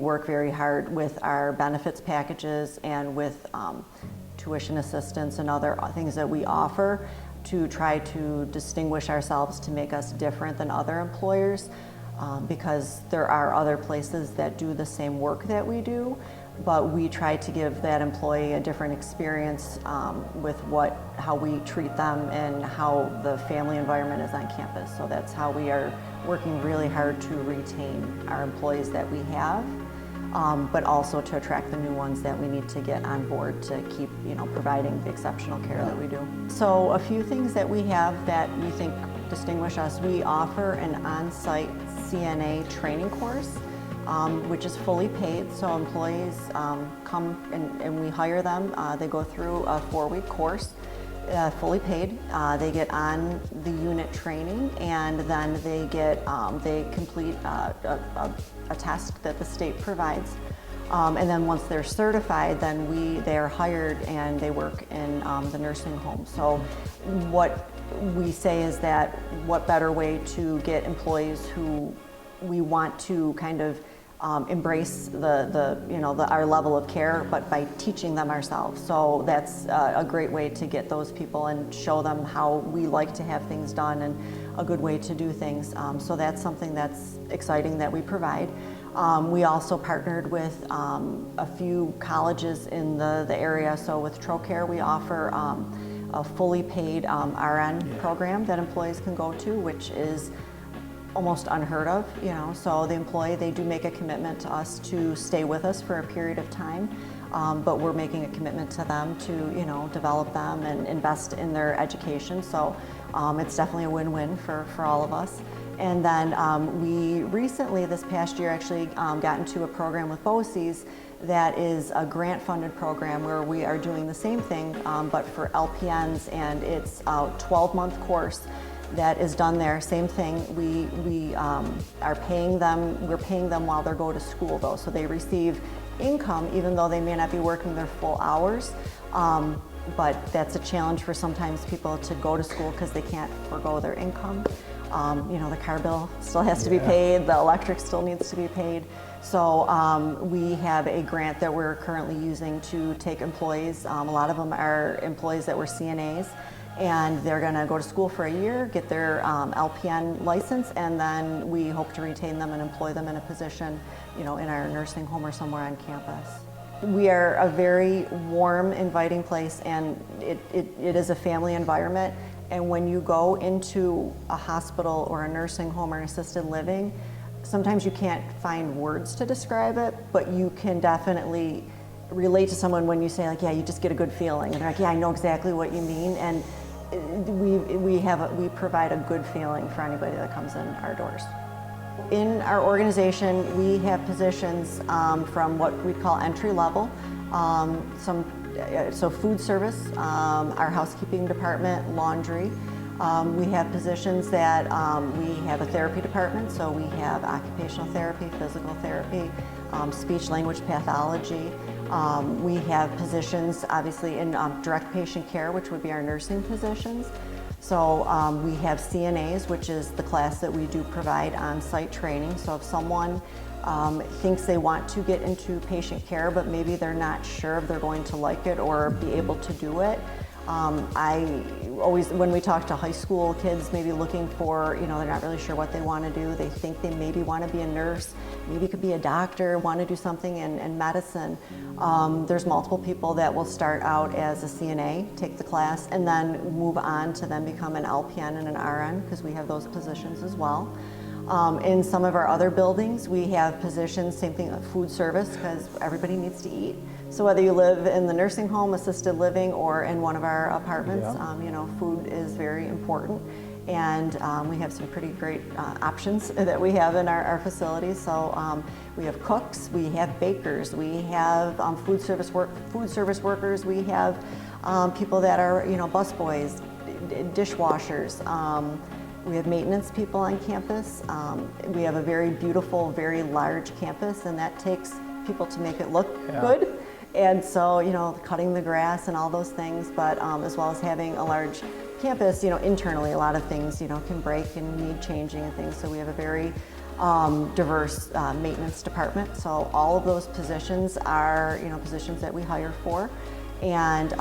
work very hard with our benefits packages and with tuition assistance and other things that we offer to try to distinguish ourselves, to make us different than other employers, because there are other places that do the same work that we do, but we try to give that employee a different experience with how we treat them and how the family environment is on campus. So that's how we are working really hard to retain our employees that we have, but also to attract the new ones that we need to get on board to keep, providing the exceptional care that we do. So a few things that we have that we think distinguish us: we offer an on-site CNA training course, which is fully paid. So employees come and we hire them. They go through a 4-week course, fully paid. They get on the unit training, and then they complete a test that the state provides. And then once they're certified, then they are hired and they work in the nursing home. So what we say is that what better way to get employees who we want to kind of embrace our level of care, but by teaching them ourselves. So that's a great way to get those people and show them how we like to have things done and a good way to do things. So that's something that's exciting that we provide. We also partnered with a few colleges in the area. So with TroCare, we offer a fully paid RN program that employees can go to, which is almost unheard of, So the employee, they do make a commitment to us to stay with us for a period of time, but we're making a commitment to them to, develop them and invest in their education. So it's definitely a win-win for all of us. And then we recently, this past year, actually got into a program with BOCES that is a grant-funded program where we are doing the same thing, but for LPNs, and it's a 12-month course that is done there. Same thing. We are paying them. We're paying them while they go to school, though, so they receive income even though they may not be working their full hours. But that's a challenge for sometimes people to go to school because they can't forego their income. The car bill still has to be paid. The electric still needs to be paid. So we have a grant that we're currently using to take employees. A lot of them are employees that were CNAs, and they're going to go to school for a year, get their LPN license, and then we hope to retain them and employ them in a position, in our nursing home or somewhere on campus. We are a very warm, inviting place, and it is a family environment. And when you go into a hospital or a nursing home or assisted living, sometimes you can't find words to describe it, but you can definitely relate to someone when you say, like, yeah, you just get a good feeling. And they're like, yeah, I know exactly what you mean. And we provide a good feeling for anybody that comes in our doors. In our organization, we have positions from what we call entry level, so food service, our housekeeping department, laundry. We have positions that we have a therapy department, so we have occupational therapy, physical therapy, speech language pathology. We have positions obviously in direct patient care, which would be our nursing positions. So we have CNAs, which is the class that we do provide on-site training. So if someone thinks they want to get into patient care, but maybe they're not sure if they're going to like it or be able to do it, when we talk to high school kids, maybe looking for, they're not really sure what they want to do. They think they maybe want to be a nurse, maybe could be a doctor, want to do something in medicine. There's multiple people that will start out as a CNA, take the class, and then move on to then become an LPN and an RN, because we have those positions as well. In some of our other buildings, we have positions, same thing, food service, because everybody needs to eat. So whether you live in the nursing home, assisted living, or in one of our apartments, food is very important. And we have some pretty great options that we have in our facilities. So we have cooks, we have bakers, we have food service workers, we have people that are busboys, dishwashers. We have maintenance people on campus. We have a very beautiful, very large campus, and that takes people to make it look good. And so, cutting the grass and all those things, but as well as having a large campus, internally a lot of things, can break and need changing and things. So we have a very diverse maintenance department. So all of those positions are, positions that we hire for. And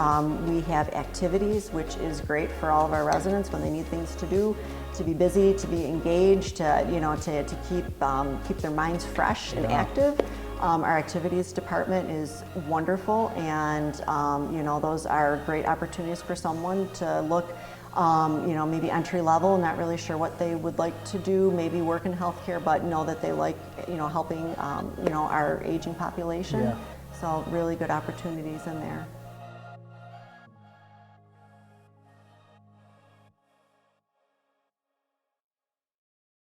we have activities, which is great for all of our residents when they need things to do, to be busy, to be engaged, to keep their minds fresh and active. Our activities department is wonderful, and those are great opportunities for someone to look, maybe entry level, not really sure what they would like to do, maybe work in healthcare, but know that they like, helping, our aging population. Yeah. So really good opportunities in there.